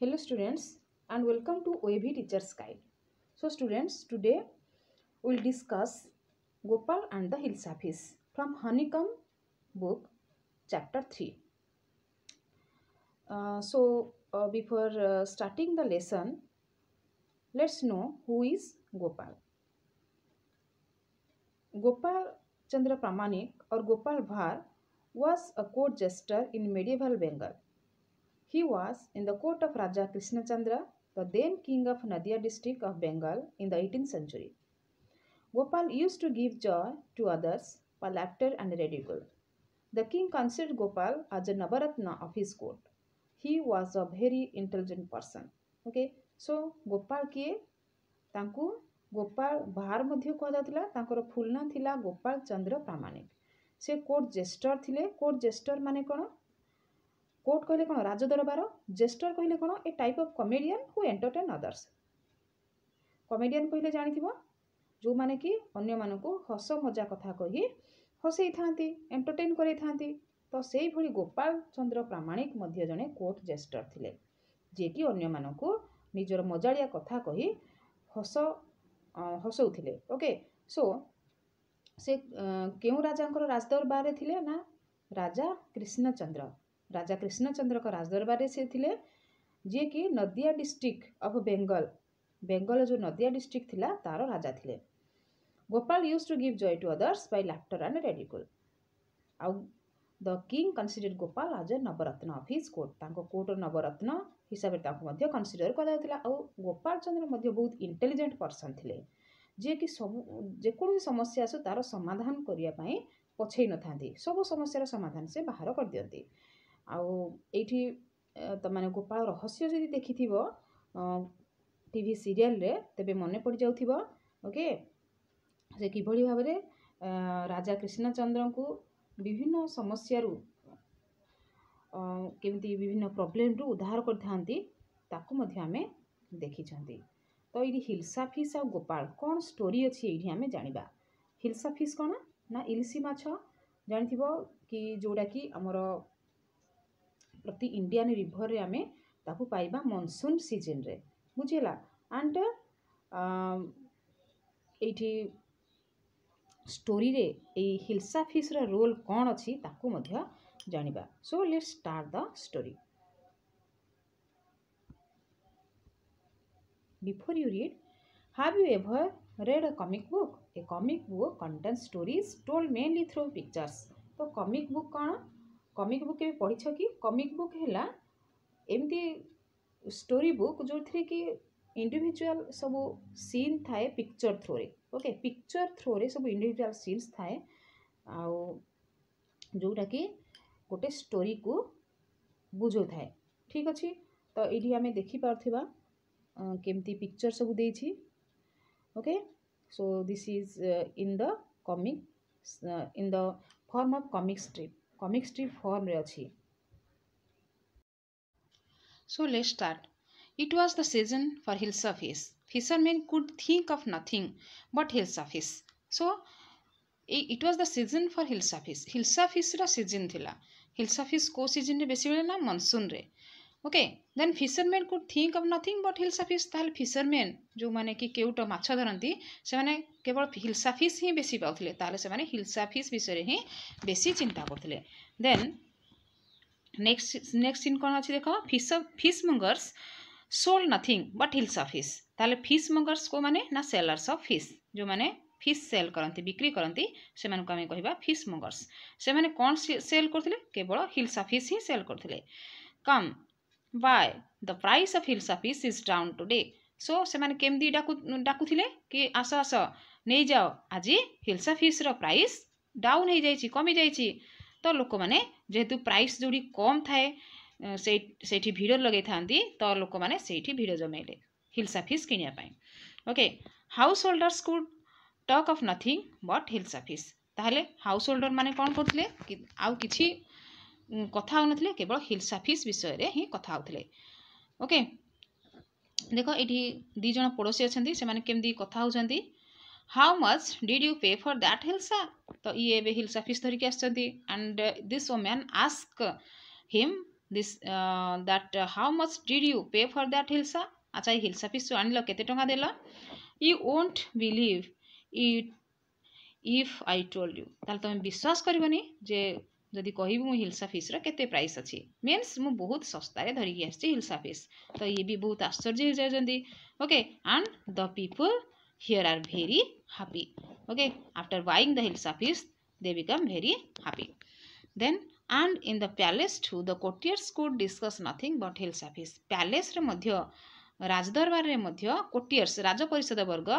Hello students and welcome to OAV Teacher's Guide. So students, today we will discuss Gopal and the Hilsa Fish from Honeycomb book chapter 3. Before starting the lesson, let's know who is Gopal. Gopal Chandra Pramanik or Gopal Bhar was a court jester in medieval Bengal. He was in the court of Raja Krishnachandra, the then king of Nadia district of Bengal in the 18th century. Gopal used to give joy to others by laughter and ridicule. The king considered Gopal as a Navaratna of his court. He was a very intelligent person. Okay, so Gopal किए तांकु गोपाल बाहर मध्य कहुला तांकर full ना थिला गोपाल चंद्र प्रामाणिक से court jester थिले court jester माने कोन court कहले कोन राजदरबार जेस्टर कहले कोन a type of comedian who entertain others comedian कहले जानिथिबो जो माने कि अन्य मानको हस मजा कथा कही हसई थांती एंटरटेन करे थांती तो सेही भली गोपाल चंद्र प्रामाणिक मध्य जने कोर्ट जेस्टर थिले जे कि अन्य मानको निजर मजालिया कथा कही हस हसौथिले ओके सो से केउ राजांकर राजदरबार थिले ना राजा कृष्णचंद्र का राजदरबार से थिले जे कि नदिया डिस्ट्रिक्ट ऑफ बेंगल जो नदिया डिस्ट्रिक्ट थिला तार राजा थिले Gopal used to give joy to others by laughter and ridicule आउ the king considered Gopal as a Navaratna of his court तांको कोर्ट नवरत्न हिसाब से तांको मध्य कंसीडर करा जाउतिला आउ गोपाल चंद्र मध्य बहुत इंटेलिजेंट पर्सन थिले जे कि सब जे कोन समस्या आसु तार समाधान करिया पई पछै न थांती सब समस्या समाधान से बाहर कर दियंती आउ एठी त माने गोपाल रहस्य जदि देखिथिबो टीवी सीरियल रे तबे मने पड़ जाउथिबो ओके से किभली भाव रे राजा कृष्णचंद्र को विभिन्न समस्या केमती विभिन्न प्रॉब्लम रु उद्धार कर थांती ताकू मध्य आमे देखि छंती तो ये हिल्सा फिश आ गोपाल कौन स्टोरी अच्छी ये आमे जानिबा हिल्सा फिश कौन ना इलिसी माछ जानिथिबो कि जोड़ा कि हमर प्रति इंडियन रिवर रे आमे ताकू पाइबा मॉनसून सीजन रे बुझेला एंड एठी स्टोरी रे ए हिल्सा फिश रा रोल कौन अच्छी ताकू मध्य जानिबा so let's start the story before you read have you ever read a comic book? A comic book contains stories told mainly through pictures. तो comic book कौन comic book के पढ़ी छ कि comic book हैला एमती स्टोरी बुक जो three कि इंडिविजुअल सब सीन थाए पिक्चर थ्रो रे ओके पिक्चर थ्रो रे सब इंडिविजुअल सीन्स थाए आउ जोटा कि गोटे स्टोरी को बुझो थाए ठीक अच्छे तो ये आम देखी पार्थिबा केमती पिक्चर सब देछि okay so this is in the comic in the form of comic strip form रे अछि so let's start It was the season for Hilsa fish. Fishermen could think of nothing but Hilsa fish. So, it was the season for Hilsa fish. Hilsa fish ra season thila. Hilsa fish को season रे बेसी बेले ना monsoon रे. Okay, then fishermen could think of nothing but Hilsa fish. ताल fishermen जो माने कि केउट माछ धरंती से माने केवल Hilsa fish ही बेसी पाउथिले. ताले से माने Hilsa fish विषय रे ही बेसी चिंता करथिले. Then next scene कोन अछि देखो fishmongers sold nothing but hilsa fish ताले फिश मंगर्स को माने ना सेलर्स ऑफ फिश जो माने फिश सेल करंती बिक्री करंती से माने को हमें कहबा फिश मंगर्स से माने कोन सेल करथिले केवल हिल्सा फिश ही सेल करथिले come by the price of hilsa fish is down today so से माने केमदी डाकुथिले कि आस आस नै जाओ आज हिल्सा फिश रो प्राइस डाउन हे जाईची कमी जाईची तो लोक माने जेहेतु प्राइस जोडी कम थाए सेठी भिड़ लगे थांती तो लोक माने सेठी भिड़ जमेले हिल्सा फिश किनिया पाई okay house holders could talk of nothing but hilsa fish ताहले हाउस होल्डर माने कोन करथिले कि आउ किछि कथा होनथिले केवल हिल्सा फिश विषय रे ही कथा होथिले ओके देखो एठी दी जण पड़ोसी अछंती से माने केमदी कथा होचंती how much did you pay for that hilsa तो ये बे हिल्सा फिश धरि के आछंती and this woman ask him this that how much did you pay for that hilsa? अच्छा हिल्सा फिश आनिल केते टंका देला? You won't believe it if I told you. ताले तुम विश्वास करबनी जे जदि कहबी मु हिल्सा फिश रा केते प्राइस अछि मीन्स मु बहुत सस्ता रे धरि आछि हिल्सा फिश तो ये भी बहुत आश्चर्य हो जाजंदी okay and the people here are very happy okay after buying the hilsa fish they become very happy then and in the palace too the courtiers could discuss nothing but hilsa fish palace रे मध्य राजदरबार रे मध्य courtiers राज परिषद वर्ग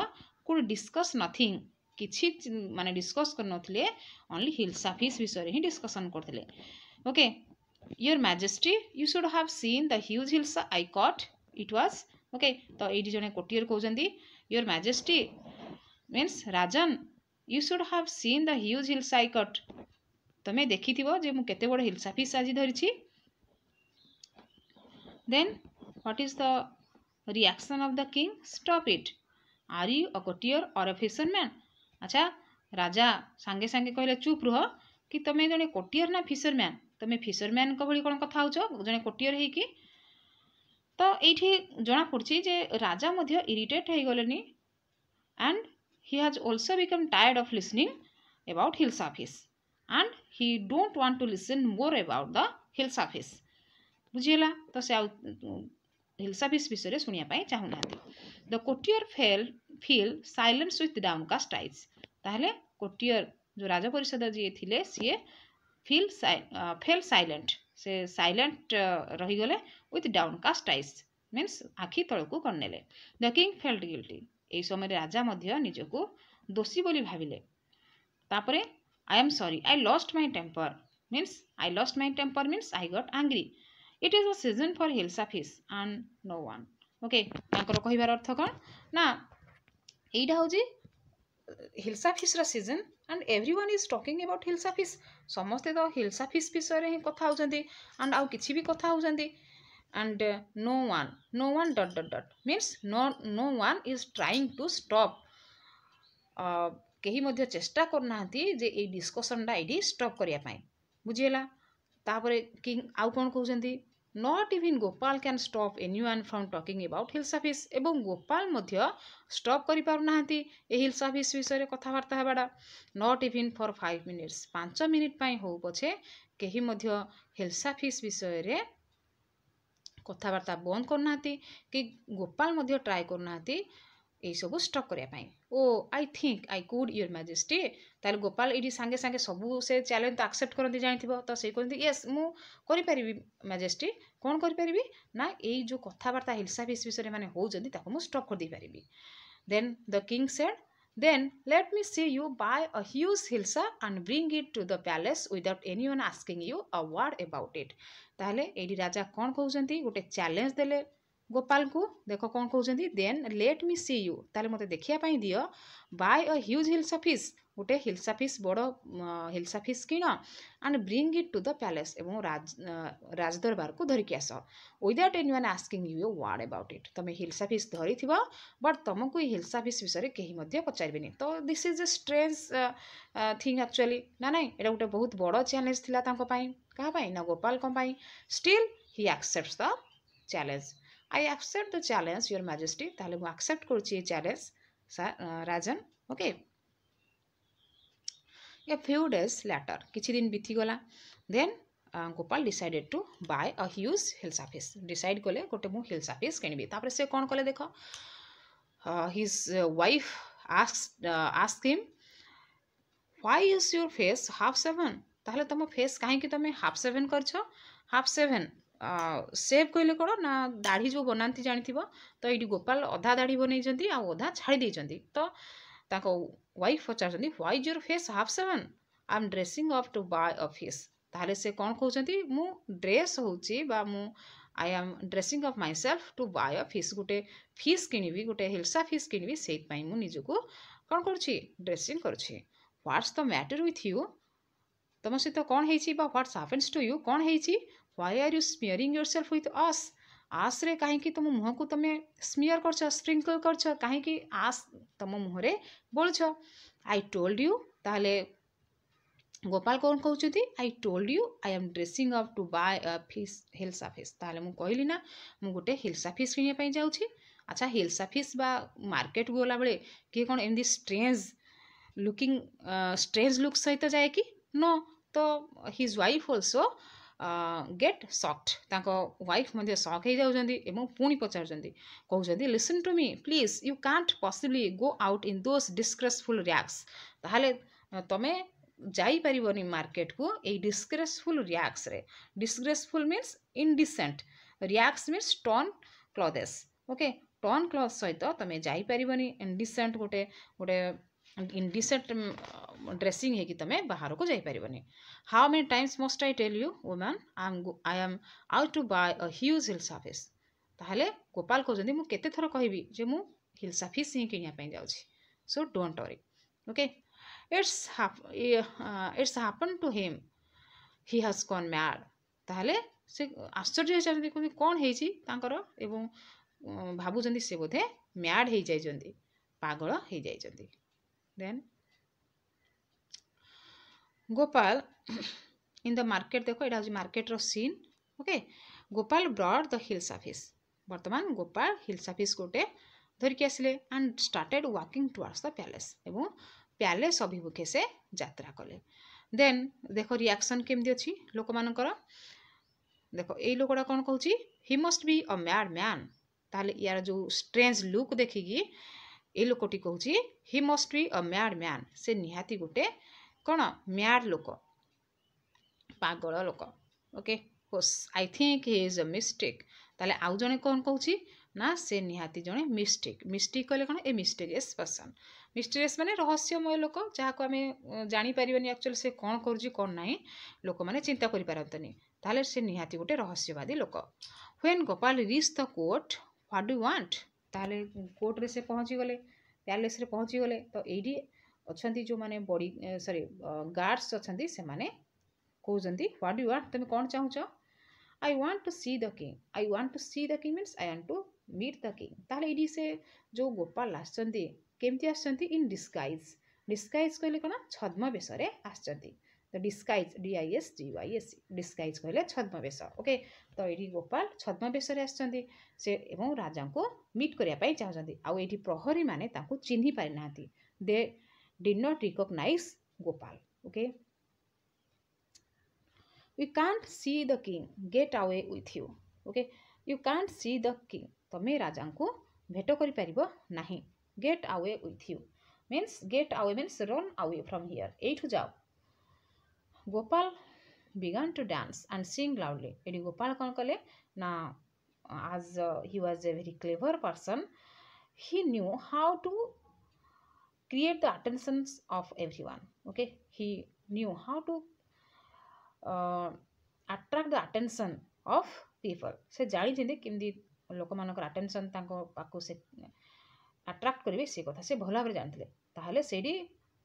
could discuss nothing किछि माने discuss कर नथिले only hilsa fish विषय रे ही डिस्कशन करथिले okay your majesty you should have seen the huge hilsa I caught it was okay तो एडी जने कोटियर कहउजंदी योर मैजेस्टी मीन्स राजन you should have seen the huge hilsa I caught तमे देखिथिबो जे मु केते बड़ हिल्सा फिश आज धरिछि then what is the reaction of the king stop it are you a courtier or a fisherman अच्छा राजा सांगे सांगे कहले चुप रुह कि तमे जने कोटियर ना फिशरमैन तमे फिशरमैन को भली कोन कथा होचो जने कोटियर हे कि तो एठी जना पड़छि जे राजा मध्य इरिटेट हे गलेनी and he has also become tired of listening about hilsa fish and he don't want to listen more about the hilsa fish बुझिला तो से हिल्सा फिश विषय सुनिया पाई चाहू नाथि the courtier feel silence with downcast eyes ताहले कोटियर जो राजा परिषद जी थिले सीए फेल साइलेंट से साइलेंट रही गले विथ डाउनकास्ट आइज मीन्स आखि तळकु करनेले द किंग फेल्ट गिल्टी एई समय राजा मध्य निजको दोषी बोली भाविले तापरे I am sorry I lost my temper means I got angry it is a season for hilsa fish and no one okay तांकर कहिबार अर्थ कोन ना एइडा होजी हिल्सा फिश रा season and everyone is talking about hilsa fish समस्ते तो हिल्सा फिश विषय रे ही कथा होजंदी एंड आउ किछि भी कथा होजंदी and no one ... means no one is trying to stop केही मध्य चेष्टा करनाहांती जे ए डिस्कशन डा एडी स्टॉप करिया पाई बुझियला तापरे किंग आउ कोन कहउजंती not even Gopal can stop anyone from talking about hilsa fish एवं गोपाल मध्य स्टॉप करि पारुनाहांती ए हिल्सा फिश विषय रे कथा वार्ता हेबाडा not even for 5 minutes 5 minute पाई हो पछे केही मध्य हिल्सा फिश विषय रे कथबार्ता बंद करना कि गोपाल मध्य ट्राए करना यही सब स्टॉप करने oh I think I could your majesty ताल गोपाल ये सांगे सांगे सबू से चैलेंज तो एक्सेप्ट करती जानी तो से कहते येस मुझे मैजेस्टी कौन करी ना यही जो कथबार्ता हिल्सा फिश विषय में होती मुझे स्टॉप कर दे पारि then the king said then let me see you buy a huge hilsa and bring it to the palace without anyone asking you a word about it ताहले एडी राजा कौन कहउजंती गोटे चैलेंज देले गोपाल को देखो कौन कहउजंती then let me see you ताहले मते देखिया पाई दियो buy a huge hilsa fish गोटे हिल्सा फिश बड़ो हिल्सा फिश किण and bring it to the palace एवं राजदरबार को धरिकी आस without anyone asking you word about it तमे हिल्सा फिश धरी थिबो बट तुमको हिल्सा फिश विषय कहीं मध्य पचारबेनी तो this is a strange thing actually ना नहीं एटा गोटे बहुत बड़ चैलेंज थिला तांको पाई कहा पाई ना गोपाल को पाई still he accepts the challenge I accept the challenge your majesty ताहले मु एक्सेप्ट करछि चैलेंज राजन okay A few days later किछि दिन बीती गला then Gopal decided to buy a huge hilsa fish decide कले गोटे मु हिल्सा फिश किनिबी तापर से कोन कले देखो his wife asked him why is your face half shaven ताहले तुम फेस काहे कि तुम हाफ सेवन करछो हाफ सेवन सेव कहले कौन ना दाढ़ी जो बनाती जानी तो ये गोपाल अधा दाढ़ी बनई अधा छाड़ी देती तो ताको वाइफ पचार why is your face half shaven I am dressing up to buy a fish ताहले से कौन कहते मु ड्रेस होची बा मु I am dressing up myself to buy a fish गोटे फिश किनिबी गोटे हिल्सा फिश किनिबी से मु निजको कौन करुछि ड्रेसिंग करुछि what's the matter with you तुम सहित कौन है व्हाट्स हैपेंस टू यू कौन है why are you smearing yourself with ash ash रे कहीं तुम मुह को तुम स्मियर कर स्प्रिंकल कर कहीं आस तुम मुहरे बोलछ आई टोल्ड यू ताहले गोपाल कौन कहते I told you I am dressing up to buy a fish hilsa fish ताहले मु कहली ना मु गोटे हिल्सा फिश किनिया पई जाउछि। अच्छा हिल्सा फिश बा मार्केट गला बेले किए कौन एमती स्ट्रेंज लुक सहित जाए कि नो तो his wife also get shocked ताको वाइफ मध्य सॉक हो जाउछन्ती एवं पुणी पचारुछन्ती कहउछन्ती listen to me please you can't possibly go out in those disgraceful rags ताहले तमे जाई परिबनी मार्केट को ए डिस्ग्रेसफुल रैग्स रे disgraceful means indecent rags means torn clothes okay torn cloth सहित तमे जाई परिबनी इनडिसेंट गोटे गोटे इनडिसेंट ड्रेसिंग है कि तमे बाहर को जाई परिबनी। How many times must I tell you woman I am out to buy a huge hilsa fish ताहले गोपाल कहउछन्ती मु केते थर कहबी जे मु हिल्सा फिश ही किनिया पई जाउछि so don't worry okay it's happen to him he has gone mad ताहले से आश्चर्य हो जाती कौन है तांकर एवं भावुचंदी से बोधे मैड हो जाइछन्ती पागल हो जाइछन्ती। Then Gopal in the market देखो एटा हूँ मार्केट रो scene okay Gopal brought the hilsa fish वर्तमान गोपाल हिल्सा फिश गोटे धरिकी आसिले and started walking towards the palace एवं पैलेस अभिमुखे से यात्रा कले। देन देखो रिएक्शन केमती अच्छी लोक मानकर देखो ये लोकटा कौन कहूँ he must be a mad man ताहले यार जो स्ट्रेंज लुक देखिकी ये लोकटी कहूँ he must be a mad man से निहाती गोटे कौन मैड लोक पागल लोक okay I think he is a mistake ताले आउ जने कौन कहूँ ना से निहाती जने मिस्टेक कहले कौन ए मिस्टेरियस पर्सन मिस्टेरियस माने रहस्यमय लोक जहाँ को आम जापर एक्चुअली से कौन करुँच कौन ना लोक मैंने चिंता करें ताहले से निहाती गोटे रहस्यवादी लोक। When Gopal reach the court what do want ताहले कोर्ट रे से पहुँची गले पैलेस रे पहुँची गले तो ये अच्छा जो मैंने बड़ी सॉरी गार्ड्स अच्छा से मैंने कहते व्हाट डू वांट तुम कौन चाहूच I want to see the king I want to see the king means I want to meet the king ताहले ये से जो गोपाल आसचंती केमती आसचंती इन डिस्गाइज डिस्गाइज कहले कौन छद्म बेश आसचंती तो डिस्गाइज DISGYS डिस्गाइज कहले छद्म बेश ओके तो ये गोपाल छद्म बेश आसचंती से एवं राजा को मीट करने चाहते आउ ये प्रहरी माने ताकू चिन्ही पारि ना दे did not recognise Gopal okay you can't see the king get away with you okay you can't see the king तमें राजा को भेट कर पारिबो नाही get away with you means get away means run away from here एठू जाओ। Gopal began to dance and sing loudly एडी गोपाल कौन कले ना as he was a very clever person he knew how to create the attention of everyone okay he knew how to attract the attention of people से जानी जेंदे केमदी लोक मानकर attention तांको पाको से अट्राक्ट करेंगे से कथा से भल भाव जानते ताहले सेडी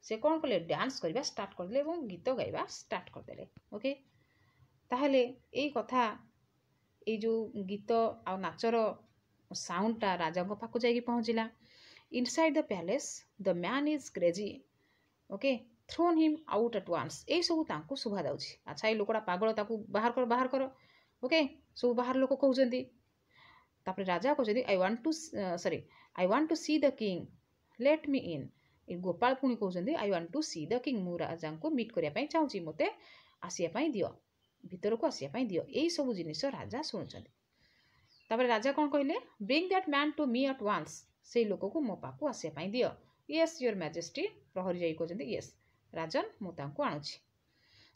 से कौन कले डांस करवा स्टार्ट करदे और गीत गाइबा स्टार्ट करदे ओके ताहले एई कथा ये जो गीत आ नाचर साउंडटा राजा पाखु जाइए पहुँचला inside the palace the man is crazy okay thrown him out at once यही सब शुभा जाऊँगी अच्छा ये लोकटा पागल ताकू बाहर कर ओके सब बाहर लोक कहते तापर राजा कहते I want to see the king let me in Gopal पुणी कहते I want to see the king मु राजा को मीट करने चाहूँगी मत आसवाई दियो भीतर को आसवाई दियो यही सब जिनिस राजा शुणुंट तापर राजा कौन कहले bring that man to me at once से लोक को मो पाक आसवाई दियो येस योर मैजेस्टी प्रहरी जाई कहते येस राजन मुझे आणुची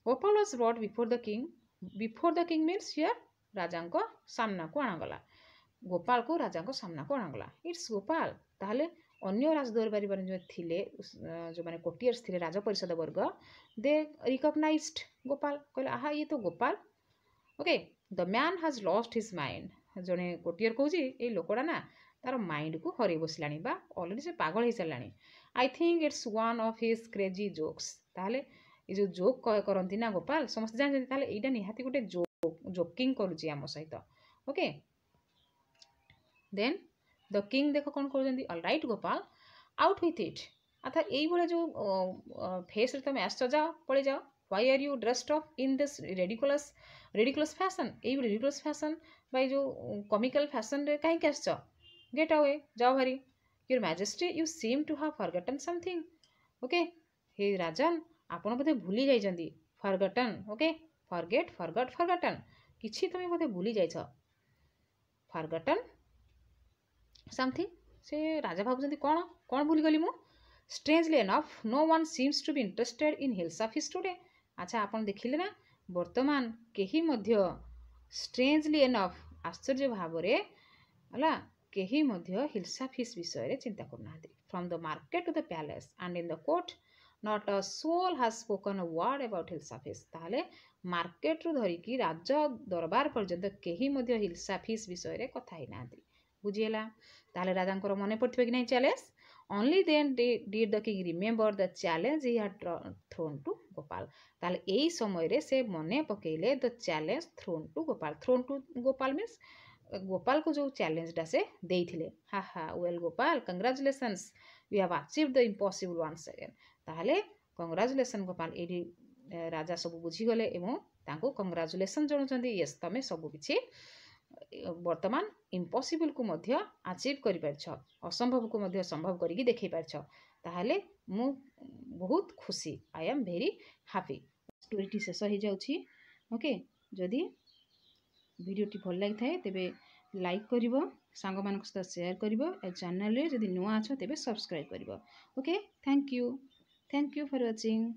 Gopal was brought before the king means here राजा को सामना को आणागला गोपाल को राजा को सामना को आणागला इट्स गोपाल ताहले अन्य राजदरबारी जो थिले जो माने कोटियर्स थिले राज परिषद वर्ग दे रिकॉग्नाइज्ड गोपाल कहले आहा ये तो Gopal okay the man has lost his mind जने कोटियर कहूँ ये लोकड़ा ना तार माइंड को हरई बसला अलरेडी से पागल हो सारा I think it's one of his crazy jokes ताहले ये जो जोक करती ना गोपाल समस्त जानते ताहले एटा निहाती गोटे जोकिंग करुची आम सहित ओके देन द किंग देख कौन कर all right Gopal out with it अर्थात यही जो फेस तुम आस जाओ पड़े जाओ why are you dressed up in this ridiculous fashion? এই ridiculous fashion by जो comical fashion रे काहे के आछो? Get away, जाओ भारी. Your Majesty, you seem to have forgotten something. Okay, हे राजन आपण बोधे भूली जाइछंती. Forgotten, okay, forget, forgot, forgotten. किछि तमे बोधे भूली जाइछ. Forgotten something. से राजा भाबुचंती कोन भूली गली मु. Strangely enough, no one seems to be interested in hills of his today. अच्छा आपण देखिले ना वर्तमान केही मध्य strangely enough आश्चर्य भावरे हला केही मध्य हिल्स ऑफ हिस विषय रे चिंता करनाहांती. From the market to the palace and in the court not a soul has spoken a word about hills of his. ताहले मार्केट रु धरी की राज दरबार पर्यंत केही मध्य हिल्स ऑफ हिस विषय रे कथा ही नाहांती. बुझिएला. ताहले राजांकर मने पड़थिबे कि नै challenge. Only then did the king remember the challenge he had thrown to Gopal. ताहले एई समय रे से मने पकेइले the challenge thrown to Gopal. Thrown to Gopal means Gopal को जो चैलेंज टा से देइथिले. हा हा, well Gopal, congratulations, you have achieved the impossible once again. ताहले कंग्रेचुलेशन गोपाल. एडी राजा सब बुझी गले एवं तांको कंग्रेचुलेशन जणुचंदी. यस, तमे सब किछि वर्तमान इम्पॉसिबल को मध्य अचीव करि परछ, असंभव को मध्य संभव करिकि देखै परछ. ताहले मु बहुत खुशी. I am very happy. स्टोरीटी शेष हो जाउछि. ओके, जदि भिडियोटी भल लगी थाए तेबे लाइक करिवो, सांग मानक सहित शेयर करिवो. ए चैनल रे जदि नुआ अछ तेबे सब्सक्राइब करिवो. Okay, thank you for watching.